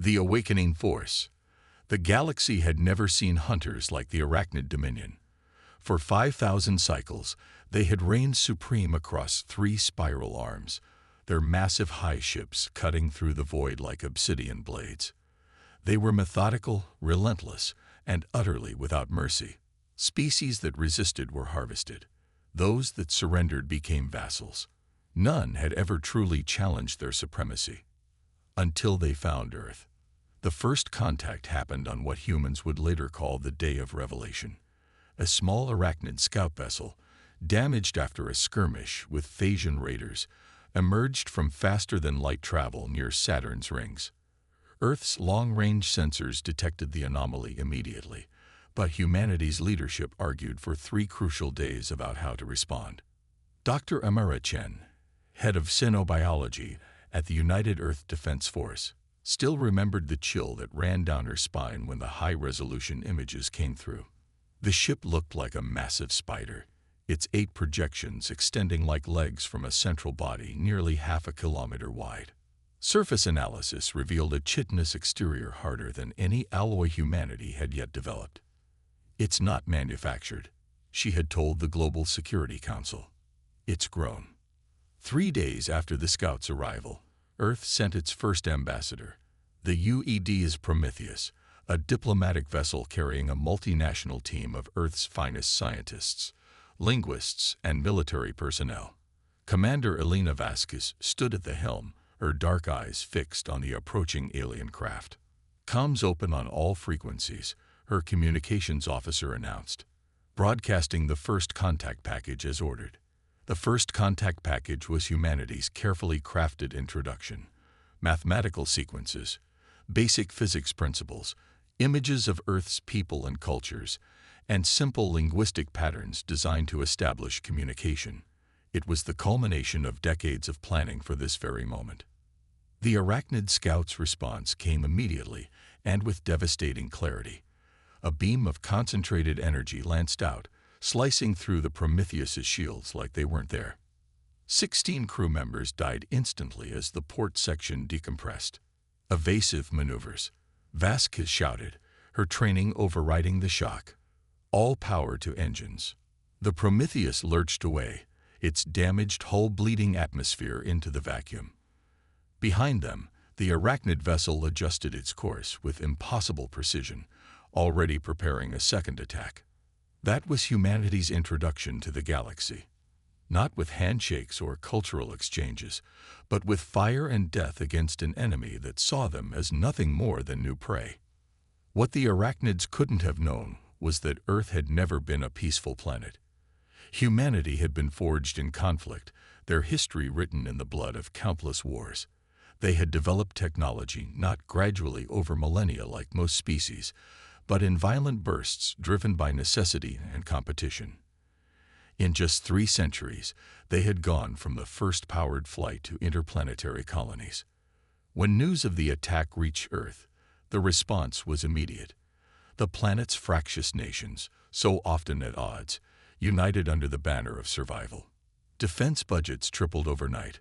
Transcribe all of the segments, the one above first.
The Awakening Force. The galaxy had never seen hunters like the Arachnid Dominion. For 5,000 cycles, they had reigned supreme across 3 spiral arms, their massive high ships cutting through the void like obsidian blades. They were methodical, relentless, and utterly without mercy. Species that resisted were harvested. Those that surrendered became vassals. None had ever truly challenged their supremacy. Until they found Earth. The first contact happened on what humans would later call the Day of Revelation. A small Arachnid scout vessel, damaged after a skirmish with Phasian raiders, emerged from faster-than-light travel near Saturn's rings. Earth's long-range sensors detected the anomaly immediately, but humanity's leadership argued for 3 crucial days about how to respond. Dr. Amara Chen, head of Xenobiology at the United Earth Defense Force, still remembered the chill that ran down her spine when the high-resolution images came through. The ship looked like a massive spider, its 8 projections extending like legs from a central body nearly half a kilometer wide. Surface analysis revealed a chitinous exterior harder than any alloy humanity had yet developed. "It's not manufactured," she had told the Global Security Council. "It's grown." 3 days after the scouts' arrival, Earth sent its first ambassador. The UED's Prometheus, a diplomatic vessel carrying a multinational team of Earth's finest scientists, linguists, and military personnel. Commander Elena Vasquez stood at the helm, her dark eyes fixed on the approaching alien craft. "Comms open on all frequencies," her communications officer announced, broadcasting the first contact package as ordered. The first contact package was humanity's carefully crafted introduction. Mathematical sequences, basic physics principles, images of Earth's people and cultures, and simple linguistic patterns designed to establish communication. It was the culmination of decades of planning for this very moment. The Arachnid scouts' response came immediately and with devastating clarity. A beam of concentrated energy lanced out, slicing through the Prometheus's shields like they weren't there. 16 crew members died instantly as the port section decompressed. "Evasive maneuvers," Vasquez shouted, her training overriding the shock. "All power to engines." The Prometheus lurched away, its damaged hull bleeding atmosphere into the vacuum. Behind them, the Arachnid vessel adjusted its course with impossible precision, already preparing a second attack. That was humanity's introduction to the galaxy. Not with handshakes or cultural exchanges, but with fire and death against an enemy that saw them as nothing more than new prey. What the Arachnids couldn't have known was that Earth had never been a peaceful planet. Humanity had been forged in conflict, their history written in the blood of countless wars. They had developed technology not gradually over millennia like most species, but in violent bursts driven by necessity and competition. In just 3 centuries, they had gone from the first powered flight to interplanetary colonies. When news of the attack reached Earth, the response was immediate. The planet's fractious nations, so often at odds, united under the banner of survival. Defense budgets tripled overnight.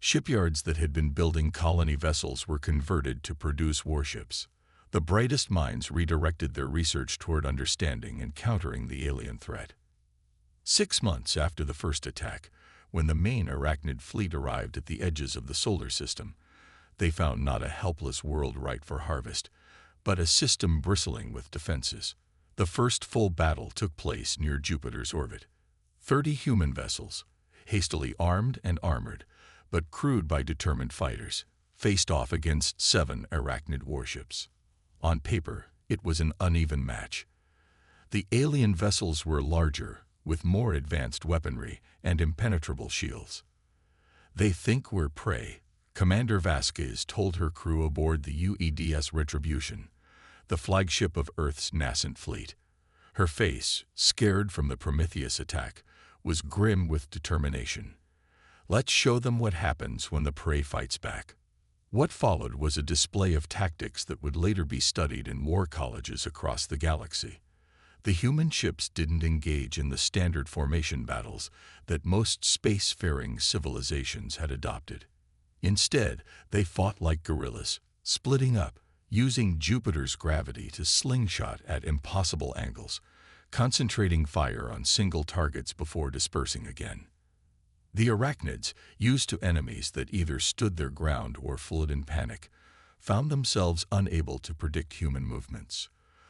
Shipyards that had been building colony vessels were converted to produce warships. The brightest minds redirected their research toward understanding and countering the alien threat. 6 months after the first attack, when the main Arachnid fleet arrived at the edges of the solar system, they found not a helpless world ripe for harvest, but a system bristling with defenses. The first full battle took place near Jupiter's orbit. 30 human vessels, hastily armed and armored, but crewed by determined fighters, faced off against 7 Arachnid warships. On paper, it was an uneven match. The alien vessels were larger, with more advanced weaponry and impenetrable shields. "They think we're prey," Commander Vasquez told her crew aboard the UEDS Retribution, the flagship of Earth's nascent fleet. Her face, scared from the Prometheus attack, was grim with determination. "Let's show them what happens when the prey fights back." What followed was a display of tactics that would later be studied in war colleges across the galaxy. The human ships didn't engage in the standard formation battles that most spacefaring civilizations had adopted. Instead, they fought like guerrillas, splitting up, using Jupiter's gravity to slingshot at impossible angles, concentrating fire on single targets before dispersing again. The arachnids, used to enemies that either stood their ground or fled in panic, found themselves unable to predict human movements.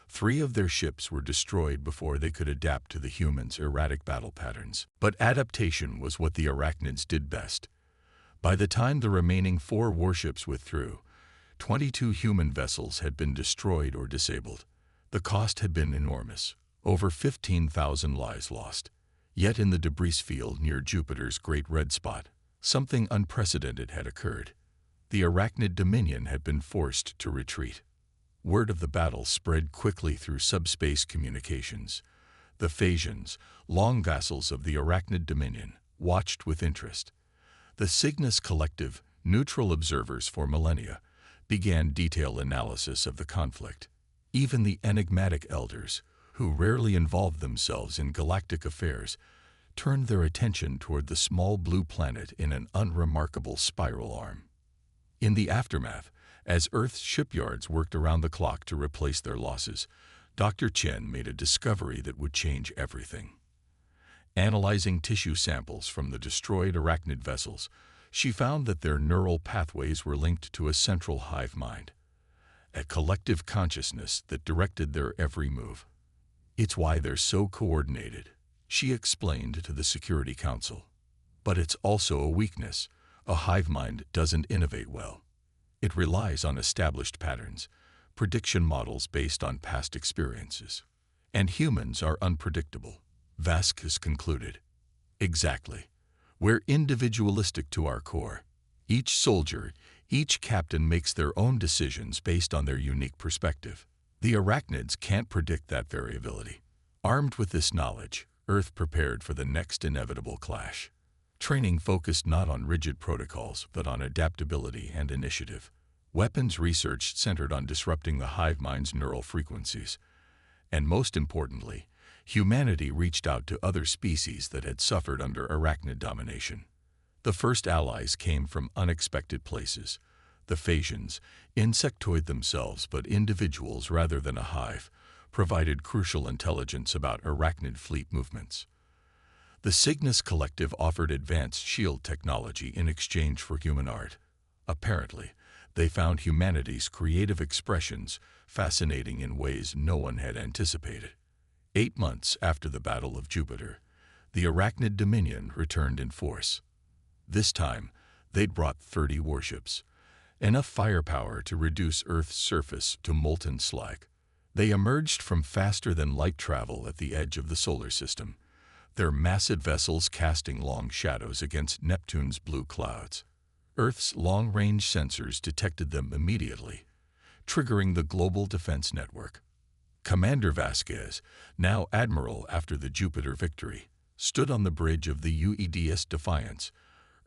3 of their ships were destroyed before they could adapt to the humans' erratic battle patterns. But adaptation was what the arachnids did best. By the time the remaining 4 warships withdrew, 22 human vessels had been destroyed or disabled. The cost had been enormous, over 15,000 lives lost. Yet in the debris field near Jupiter's Great Red Spot, something unprecedented had occurred. The arachnid dominion had been forced to retreat. Word of the battle spread quickly through subspace communications. The Phasians, long vassals of the arachnid dominion, watched with interest. The Cygnus Collective, neutral observers for millennia, began detailed analysis of the conflict. Even the enigmatic elders, who rarely involved themselves in galactic affairs, turned their attention toward the small blue planet in an unremarkable spiral arm. In the aftermath, as Earth's shipyards worked around the clock to replace their losses, Dr. Chen made a discovery that would change everything. Analyzing tissue samples from the destroyed arachnid vessels, she found that their neural pathways were linked to a central hive mind, a collective consciousness that directed their every move. "It's why they're so coordinated," she explained to the Security Council. "But it's also a weakness. A hive mind doesn't innovate well. It relies on established patterns, prediction models based on past experiences. And humans are unpredictable," Vasquez concluded. "Exactly. We're individualistic to our core. Each soldier, each captain makes their own decisions based on their unique perspective. The arachnids can't predict that variability." Armed with this knowledge, Earth prepared for the next inevitable clash. Training focused not on rigid protocols, but on adaptability and initiative. Weapons research centered on disrupting the hive mind's neural frequencies. And most importantly, humanity reached out to other species that had suffered under arachnid domination. The first allies came from unexpected places. The Phasians, insectoid themselves but individuals rather than a hive, provided crucial intelligence about arachnid fleet movements. The Cygnus Collective offered advanced shield technology in exchange for human art. Apparently, they found humanity's creative expressions fascinating in ways no one had anticipated. 8 months after the Battle of Jupiter, the arachnid dominion returned in force. This time, they'd brought 30 warships, enough firepower to reduce Earth's surface to molten slag. They emerged from faster-than-light travel at the edge of the solar system, their massive vessels casting long shadows against Neptune's blue clouds. Earth's long-range sensors detected them immediately, triggering the global defense network. Commander Vasquez, now admiral after the Jupiter victory, stood on the bridge of the UEDS Defiance,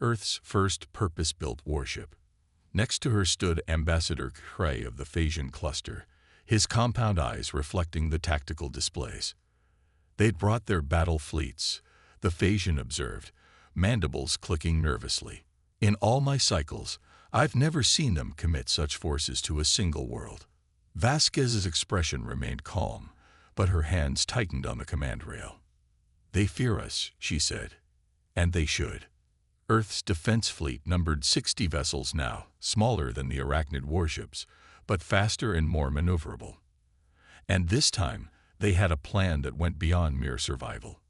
Earth's first purpose-built warship. Next to her stood Ambassador Cray of the Phasian cluster, his compound eyes reflecting the tactical displays. They'd brought their battle fleets, the Phasian observed, mandibles clicking nervously. "In all my cycles, I've never seen them commit such forces to a single world." Vasquez's expression remained calm, but her hands tightened on the command rail. "They fear us," she said. "And they should." Earth's defense fleet numbered 60 vessels now, smaller than the arachnid warships, but faster and more maneuverable. And this time, they had a plan that went beyond mere survival.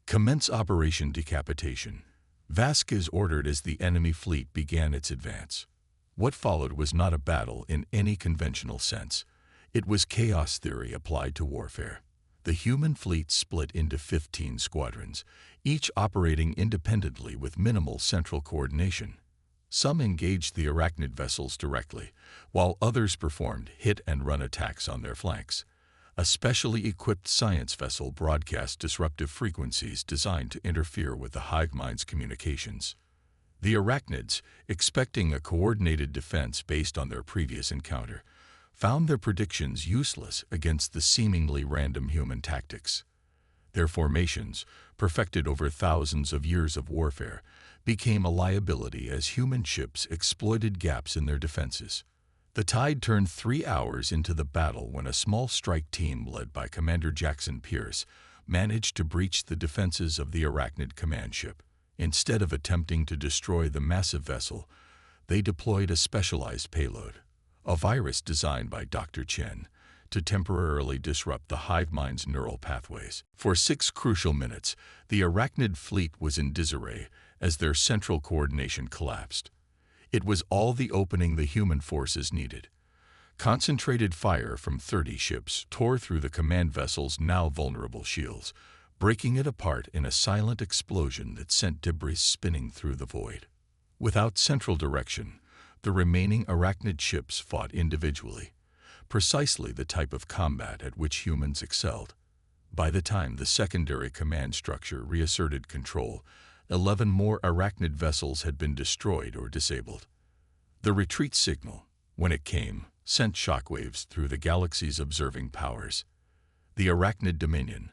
"Commence Operation Decapitation," Vasquez ordered as the enemy fleet began its advance. What followed was not a battle in any conventional sense. It was chaos theory applied to warfare. The human fleet split into 15 squadrons, each operating independently with minimal central coordination. Some engaged the arachnid vessels directly, while others performed hit-and-run attacks on their flanks. A specially equipped science vessel broadcast disruptive frequencies designed to interfere with the hive mind's communications. The arachnids, expecting a coordinated defense based on their previous encounter, found their predictions useless against the seemingly random human tactics. Their formations, perfected over thousands of years of warfare, became a liability as human ships exploited gaps in their defenses. The tide turned 3 hours into the battle when a small strike team led by Commander Jackson Pierce managed to breach the defenses of the Arachnid command ship. Instead of attempting to destroy the massive vessel, they deployed a specialized payload, a virus designed by Dr. Chen, to temporarily disrupt the hive mind's neural pathways. For 6 crucial minutes, the Arachnid fleet was in disarray as their central coordination collapsed. It was all the opening the human forces needed. Concentrated fire from 30 ships tore through the command vessel's now vulnerable shields, breaking it apart in a silent explosion that sent debris spinning through the void. Without central direction, the remaining Arachnid ships fought individually, precisely the type of combat at which humans excelled. By the time the secondary command structure reasserted control, 11 more Arachnid vessels had been destroyed or disabled. The retreat signal, when it came, sent shockwaves through the galaxy's observing powers. The Arachnid Dominion,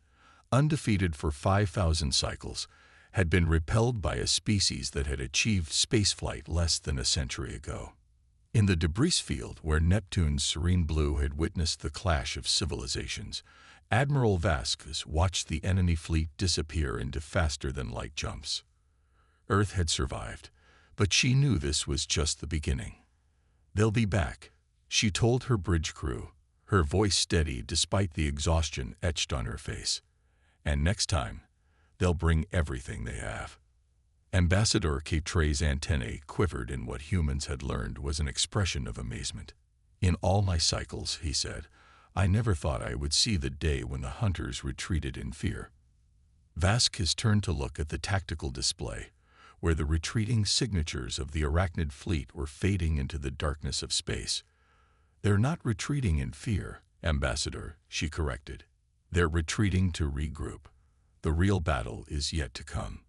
undefeated for 5,000 cycles, had been repelled by a species that had achieved spaceflight less than a century ago. In the debris field where Neptune's serene blue had witnessed the clash of civilizations, Admiral Vasquez watched the enemy fleet disappear into faster-than-light jumps. Earth had survived, but she knew this was just the beginning. "They'll be back," she told her bridge crew, her voice steady despite the exhaustion etched on her face. "And next time, they'll bring everything they have." Ambassador K-Trey's antennae quivered in what humans had learned was an expression of amazement. "In all my cycles," he said, "I never thought I would see the day when the hunters retreated in fear." Vasquez turned to look at the tactical display, where the retreating signatures of the Arachnid fleet were fading into the darkness of space. "They're not retreating in fear, Ambassador," she corrected. "They're retreating to regroup. The real battle is yet to come."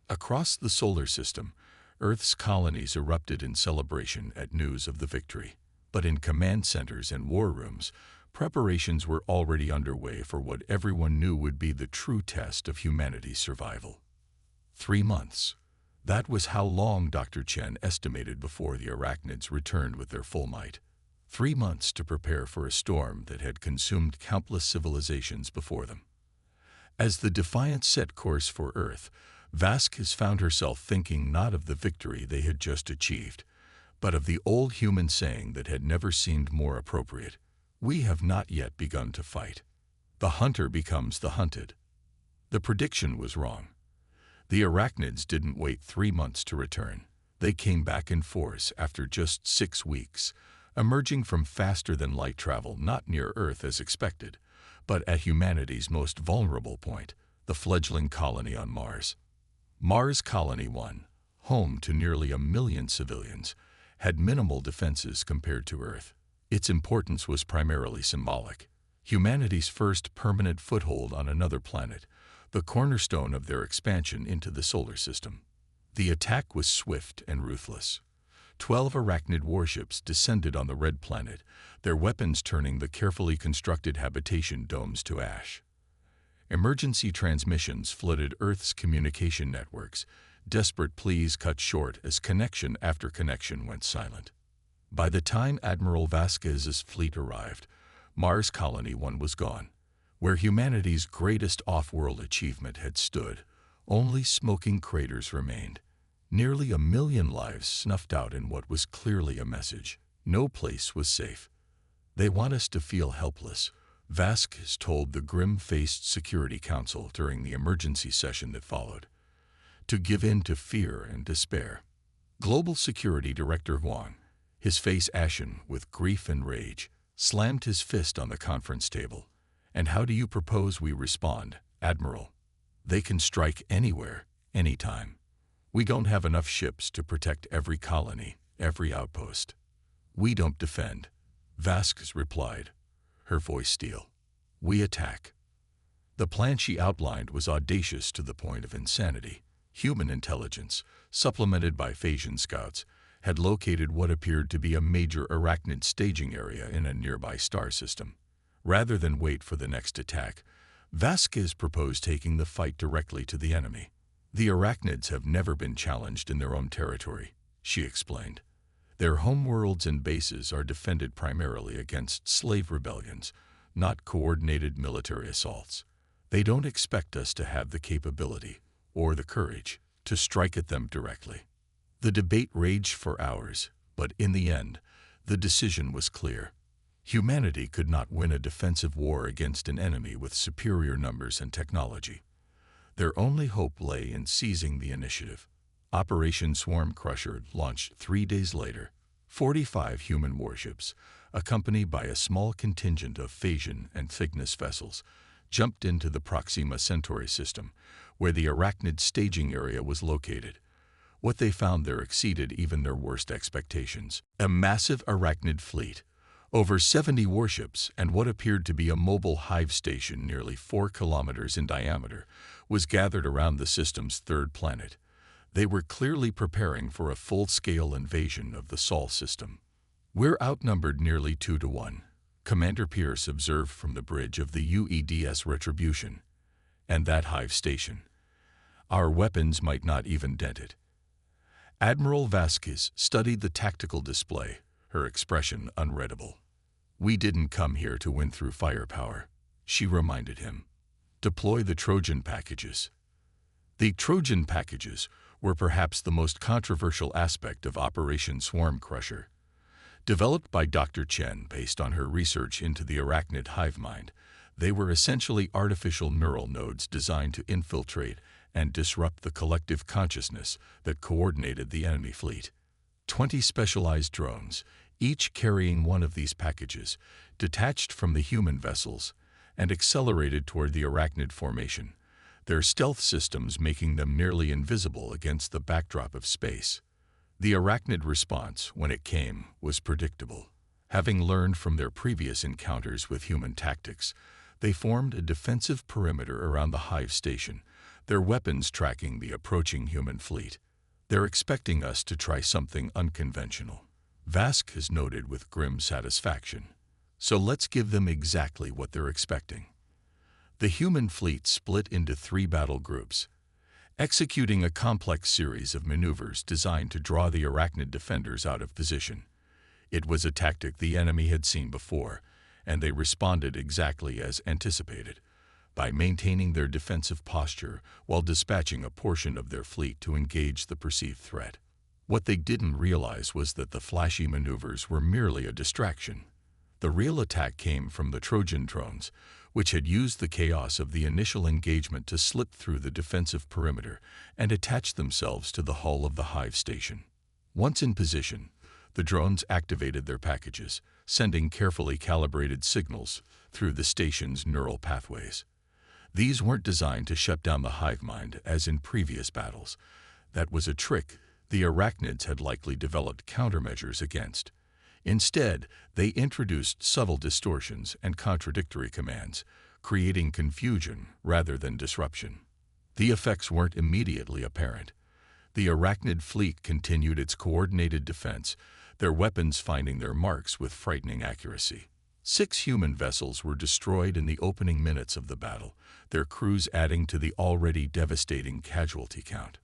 Across the solar system, Earth's colonies erupted in celebration at news of the victory. But in command centers and war rooms, preparations were already underway for what everyone knew would be the true test of humanity's survival. 3 months. That was how long Dr. Chen estimated before the Arachnids returned with their full might. 3 months to prepare for a storm that had consumed countless civilizations before them. As the Defiance set course for Earth, Vasquez found herself thinking not of the victory they had just achieved, but of the old human saying that had never seemed more appropriate: "We have not yet begun to fight." The hunter becomes the hunted. The prediction was wrong. The Arachnids didn't wait 3 months to return. They came back in force after just 6 weeks, emerging from faster-than-light travel not near Earth as expected, but at humanity's most vulnerable point, the fledgling colony on Mars. Mars Colony 1, home to nearly 1 million civilians, had minimal defenses compared to Earth. Its importance was primarily symbolic. Humanity's first permanent foothold on another planet, the cornerstone of their expansion into the solar system. The attack was swift and ruthless. 12 Arachnid warships descended on the Red Planet, their weapons turning the carefully constructed habitation domes to ash. Emergency transmissions flooded Earth's communication networks, desperate pleas cut short as connection after connection went silent. By the time Admiral Vasquez's fleet arrived, Mars Colony 1 was gone. Where humanity's greatest off-world achievement had stood, only smoking craters remained. Nearly 1 million lives snuffed out in what was clearly a message: no place was safe. "They want us to feel helpless," Vasquez told the grim-faced Security Council during the emergency session that followed. "To give in to fear and despair." Global Security Director Huang, his face ashen with grief and rage, slammed his fist on the conference table. "And how do you propose we respond, Admiral? They can strike anywhere, anytime. We don't have enough ships to protect every colony, every outpost." "We don't defend," Vasquez replied, her voice steel. "We attack." The plan she outlined was audacious to the point of insanity. Human intelligence, supplemented by Phasian scouts, had located what appeared to be a major Arachnid staging area in a nearby star system. Rather than wait for the next attack, Vasquez proposed taking the fight directly to the enemy. "The Arachnids have never been challenged in their own territory," she explained. Their homeworlds and bases are defended primarily against slave rebellions, not coordinated military assaults. They don't expect us to have the capability or the courage to strike at them directly. The debate raged for hours, but in the end, the decision was clear. Humanity could not win a defensive war against an enemy with superior numbers and technology. Their only hope lay in seizing the initiative. Operation Swarm Crusher launched 3 days later. 45 human warships, accompanied by a small contingent of Phasian and Cygnus vessels, jumped into the Proxima Centauri system, where the Arachnid staging area was located. What they found there exceeded even their worst expectations. A massive Arachnid fleet, over 70 warships, and what appeared to be a mobile hive station nearly 4 kilometers in diameter, was gathered around the system's third planet. They were clearly preparing for a full-scale invasion of the Sol system. "We're outnumbered nearly 2 to 1, Commander Pierce observed from the bridge of the UEDS Retribution. "And that hive station. Our weapons might not even dent it." Admiral Vasquez studied the tactical display, her expression unreadable. "We didn't come here to win through firepower," she reminded him. "Deploy the Trojan packages." The Trojan packages were perhaps the most controversial aspect of Operation Swarm Crusher. Developed by Dr. Chen based on her research into the arachnid hive mind, they were essentially artificial neural nodes designed to infiltrate and disrupt the collective consciousness that coordinated the enemy fleet. 20 specialized drones, each carrying one of these packages, detached from the human vessels and accelerated toward the arachnid formation, their stealth systems making them nearly invisible against the backdrop of space. The arachnid response, when it came, was predictable. Having learned from their previous encounters with human tactics, they formed a defensive perimeter around the hive station, their weapons tracking the approaching human fleet. "They're expecting us to try something unconventional," Vasquez noted with grim satisfaction. "So let's give them exactly what they're expecting." The human fleet split into 3 battle groups, executing a complex series of maneuvers designed to draw the arachnid defenders out of position. It was a tactic the enemy had seen before, and they responded exactly as anticipated, by maintaining their defensive posture while dispatching a portion of their fleet to engage the perceived threat. What they didn't realize was that the flashy maneuvers were merely a distraction. The real attack came from the Trojan drones, which had used the chaos of the initial engagement to slip through the defensive perimeter and attach themselves to the hull of the hive station. Once in position, the drones activated their packages, sending carefully calibrated signals through the station's neural pathways. These weren't designed to shut down the hive mind as in previous battles. That was a trick the arachnids had likely developed countermeasures against. Instead, they introduced subtle distortions and contradictory commands, creating confusion rather than disruption. The effects weren't immediately apparent. The arachnid fleet continued its coordinated defense, their weapons finding their marks with frightening accuracy. 6 human vessels were destroyed in the opening minutes of the battle, their crews adding to the already devastating casualty count.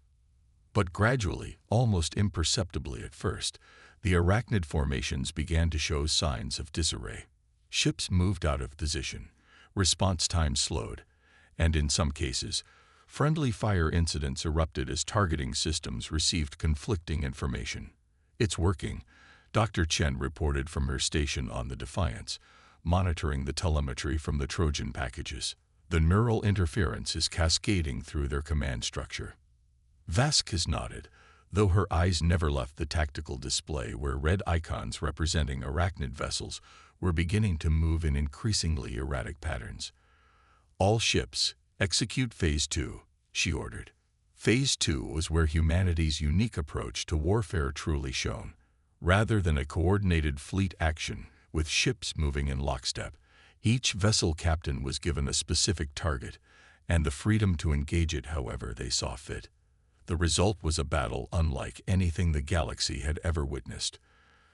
But gradually, almost imperceptibly at first, the arachnid formations began to show signs of disarray. Ships moved out of position, response times slowed, and in some cases, friendly fire incidents erupted as targeting systems received conflicting information. "It's working," Dr. Chen reported from her station on the Defiance, monitoring the telemetry from the Trojan packages. "The neural interference is cascading through their command structure." Vasquez nodded, though her eyes never left the tactical display where red icons representing arachnid vessels were beginning to move in increasingly erratic patterns. "All ships, execute Phase 2, she ordered. Phase 2 was where humanity's unique approach to warfare truly shone. Rather than a coordinated fleet action with ships moving in lockstep, each vessel captain was given a specific target and the freedom to engage it however they saw fit. The result was a battle unlike anything the galaxy had ever witnessed.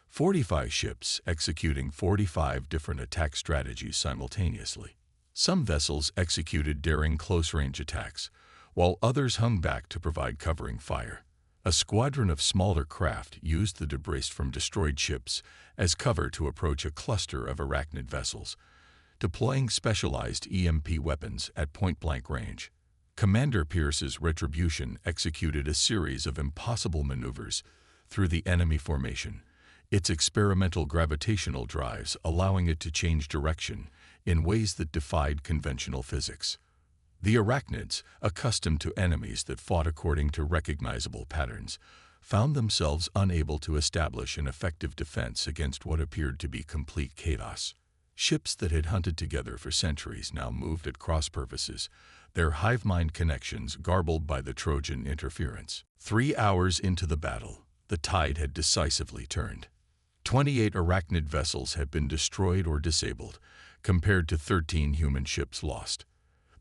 45 ships executing 45 different attack strategies simultaneously. Some vessels executed daring close-range attacks, while others hung back to provide covering fire. A squadron of smaller craft used the debris from destroyed ships as cover to approach a cluster of arachnid vessels, deploying specialized EMP weapons at point-blank range. Commander Pierce's Retribution executed a series of impossible maneuvers through the enemy formation, its experimental gravitational drives allowing it to change direction in ways that defied conventional physics. The arachnids, accustomed to enemies that fought according to recognizable patterns, found themselves unable to establish an effective defense against what appeared to be complete chaos. Ships that had hunted together for centuries now moved at cross purposes, their hive-mind connections garbled by the Trojan interference. 3 hours into the battle, the tide had decisively turned. 28 arachnid vessels had been destroyed or disabled, compared to 13 human ships lost.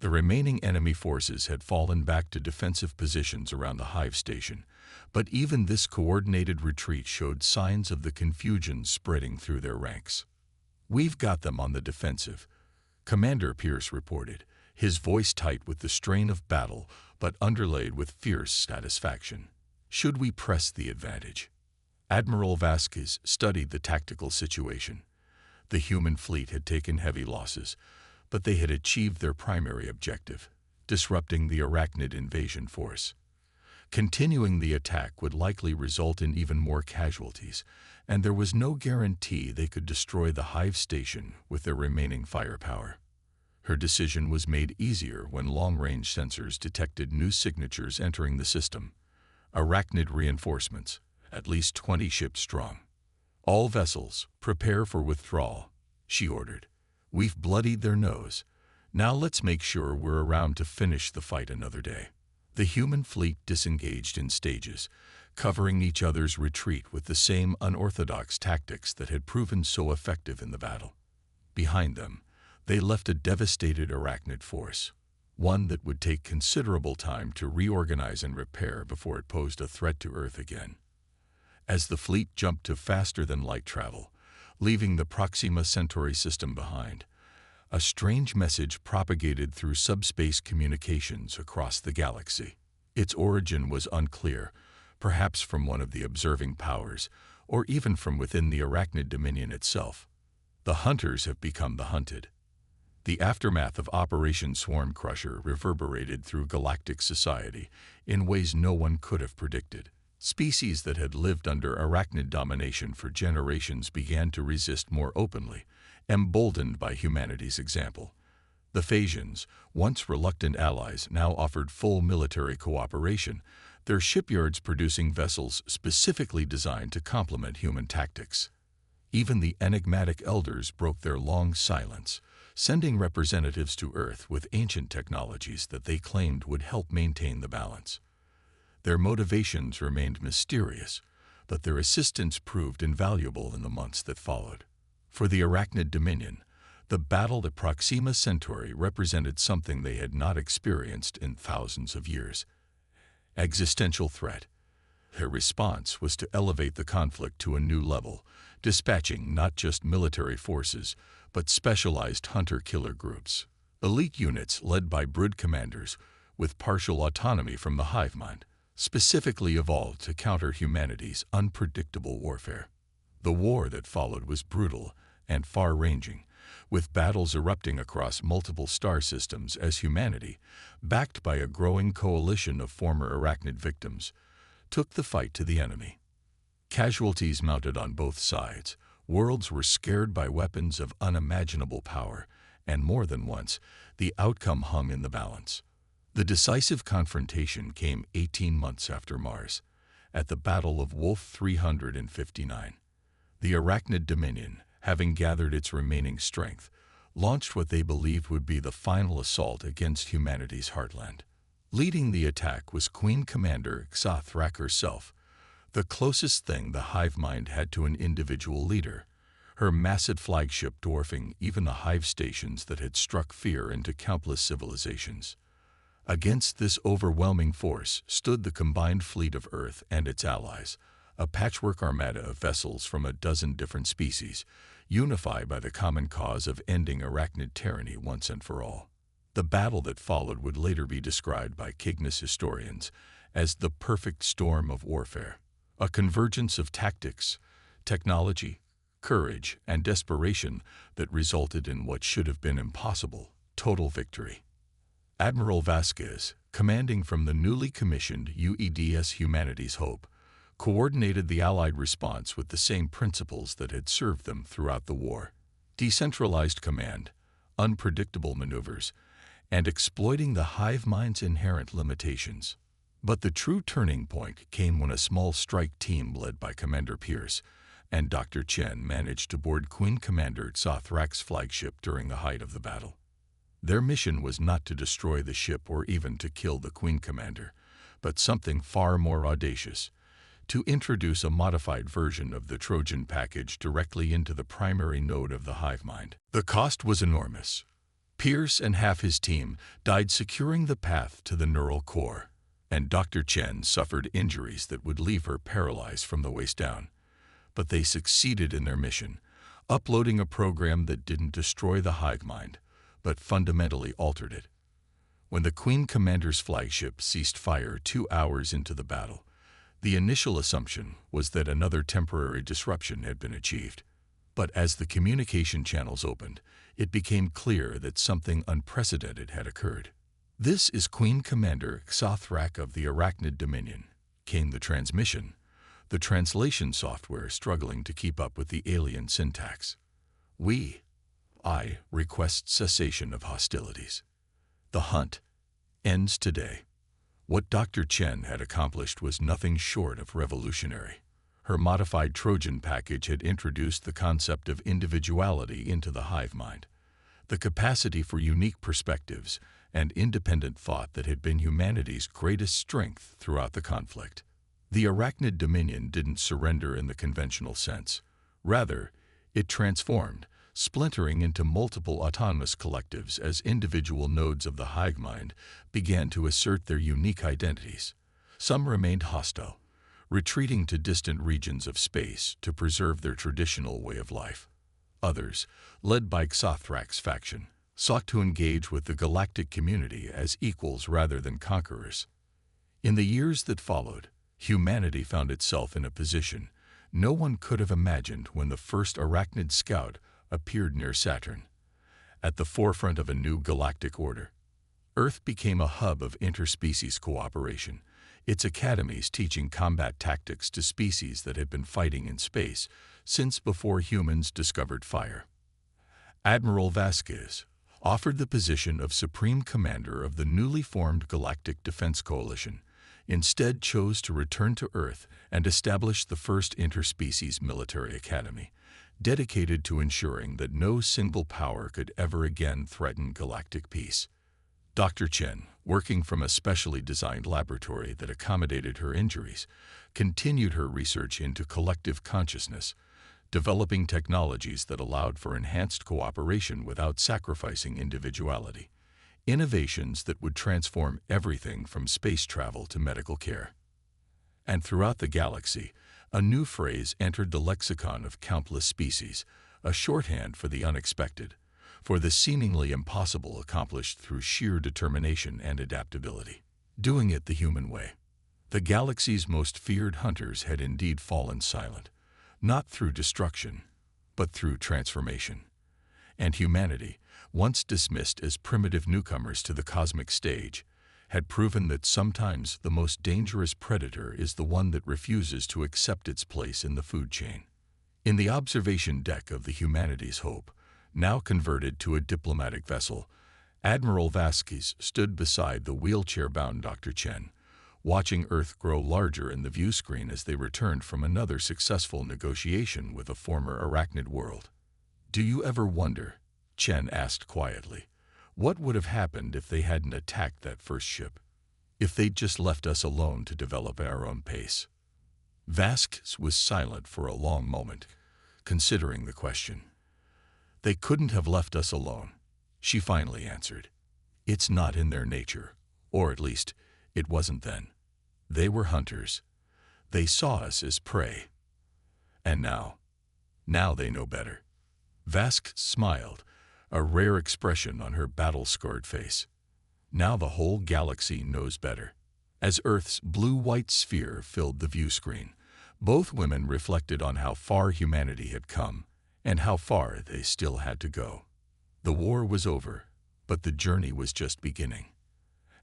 The remaining enemy forces had fallen back to defensive positions around the hive station, but even this coordinated retreat showed signs of the confusion spreading through their ranks. "We've got them on the defensive," Commander Pierce reported, his voice tight with the strain of battle but underlaid with fierce satisfaction. "Should we press the advantage?" Admiral Vasquez studied the tactical situation. The human fleet had taken heavy losses, but they had achieved their primary objective, disrupting the arachnid invasion force. Continuing the attack would likely result in even more casualties, and there was no guarantee they could destroy the hive station with their remaining firepower. Her decision was made easier when long-range sensors detected new signatures entering the system. Arachnid reinforcements, at least 20 ships strong. "All vessels, prepare for withdrawal," she ordered. "We've bloodied their nose. Now let's make sure we're around to finish the fight another day." The human fleet disengaged in stages, covering each other's retreat with the same unorthodox tactics that had proven so effective in the battle. Behind them, they left a devastated arachnid force, one that would take considerable time to reorganize and repair before it posed a threat to Earth again. As the fleet jumped to faster-than-light travel, leaving the Proxima Centauri system behind, a strange message propagated through subspace communications across the galaxy. Its origin was unclear, perhaps from one of the observing powers, or even from within the arachnid dominion itself. "The hunters have become the hunted." The aftermath of Operation Swarm Crusher reverberated through galactic society in ways no one could have predicted. Species that had lived under arachnid domination for generations began to resist more openly, emboldened by humanity's example. The Phasians, once reluctant allies, now offered full military cooperation, their shipyards producing vessels specifically designed to complement human tactics. Even the enigmatic elders broke their long silence, sending representatives to Earth with ancient technologies that they claimed would help maintain the balance. Their motivations remained mysterious, but their assistance proved invaluable in the months that followed. For the arachnid dominion, the battle at Proxima Centauri represented something they had not experienced in thousands of years. Existential threat. Their response was to elevate the conflict to a new level, dispatching not just military forces, but specialized hunter-killer groups. Elite units led by brood commanders with partial autonomy from the hive mind, specifically evolved to counter humanity's unpredictable warfare. The war that followed was brutal and far-ranging, with battles erupting across multiple star systems as humanity, backed by a growing coalition of former arachnid victims, took the fight to the enemy. Casualties mounted on both sides. Worlds were scared by weapons of unimaginable power, and more than once, the outcome hung in the balance. The decisive confrontation came 18 months after Mars, at the Battle of Wolf 359. The arachnid dominion, having gathered its remaining strength, launched what they believed would be the final assault against humanity's heartland. Leading the attack was Queen Commander Xathrak herself, the closest thing the hive mind had to an individual leader, her massive flagship dwarfing even the hive stations that had struck fear into countless civilizations. Against this overwhelming force stood the combined fleet of Earth and its allies, a patchwork armada of vessels from a dozen different species, unified by the common cause of ending arachnid tyranny once and for all. The battle that followed would later be described by Cygnus historians as the perfect storm of warfare, a convergence of tactics, technology, courage, and desperation that resulted in what should have been impossible: total victory. Admiral Vasquez, commanding from the newly commissioned UEDS Humanity's Hope, coordinated the Allied response with the same principles that had served them throughout the war: decentralized command, unpredictable maneuvers, and exploiting the hive mind's inherent limitations. But the true turning point came when a small strike team led by Commander Pierce and Dr. Chen managed to board Queen Commander Xothrak's flagship during the height of the battle. Their mission was not to destroy the ship or even to kill the Queen Commander, but something far more audacious: to introduce a modified version of the Trojan package directly into the primary node of the hive mind. The cost was enormous. Pierce and half his team died securing the path to the neural core, and Dr. Chen suffered injuries that would leave her paralyzed from the waist down. But they succeeded in their mission, uploading a program that didn't destroy the hive mind, but fundamentally altered it. When the Queen Commander's flagship ceased fire 2 hours into the battle, the initial assumption was that another temporary disruption had been achieved. But as the communication channels opened, it became clear that something unprecedented had occurred. "This is Queen Commander Xothrak of the Arachnid Dominion," came the transmission, the translation software struggling to keep up with the alien syntax. I request cessation of hostilities. The hunt ends today." What Dr. Chen had accomplished was nothing short of revolutionary. Her modified Trojan package had introduced the concept of individuality into the hive mind, the capacity for unique perspectives and independent thought that had been humanity's greatest strength throughout the conflict. The Arachnid Dominion didn't surrender in the conventional sense. Rather, it transformed, splintering into multiple autonomous collectives as individual nodes of the hive mind began to assert their unique identities. Some remained hostile, retreating to distant regions of space to preserve their traditional way of life. Others, led by Xothrak's faction, sought to engage with the galactic community as equals rather than conquerors. In the years that followed, humanity found itself in a position no one could have imagined when the first Arachnid scout appeared near Saturn. At the forefront of a new galactic order, Earth became a hub of interspecies cooperation, its academies teaching combat tactics to species that had been fighting in space since before humans discovered fire. Admiral Vasquez offered the position of Supreme Commander of the newly formed Galactic Defense Coalition, instead chose to return to Earth and establish the first interspecies military academy, dedicated to ensuring that no single power could ever again threaten galactic peace. Dr. Chen, working from a specially designed laboratory that accommodated her injuries, continued her research into collective consciousness, developing technologies that allowed for enhanced cooperation without sacrificing individuality, innovations that would transform everything from space travel to medical care. And throughout the galaxy, a new phrase entered the lexicon of countless species, a shorthand for the unexpected, for the seemingly impossible accomplished through sheer determination and adaptability. Doing it the human way. The galaxy's most feared hunters had indeed fallen silent, not through destruction, but through transformation. And humanity, once dismissed as primitive newcomers to the cosmic stage, had proven that sometimes the most dangerous predator is the one that refuses to accept its place in the food chain. In the observation deck of the Humanity's Hope, now converted to a diplomatic vessel, Admiral Vasquez stood beside the wheelchair-bound Dr. Chen, watching Earth grow larger in the view screen as they returned from another successful negotiation with a former Arachnid world. "Do you ever wonder," Chen asked quietly, "what would have happened if they hadn't attacked that first ship? If they'd just left us alone to develop at our own pace?" Vasquez was silent for a long moment, considering the question. "They couldn't have left us alone," she finally answered. "It's not in their nature, or at least, it wasn't then. They were hunters. They saw us as prey. And now they know better." Vasquez smiled, a rare expression on her battle-scarred face. "Now the whole galaxy knows better. As Earth's blue-white sphere filled the view screen, both women reflected on how far humanity had come and how far they still had to go. The war was over, but the journey was just beginning.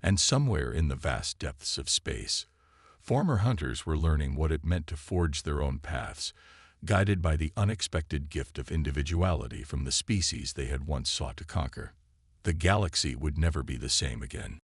And somewhere in the vast depths of space, former hunters were learning what it meant to forge their own paths, guided by the unexpected gift of individuality from the species they had once sought to conquer. The galaxy would never be the same again.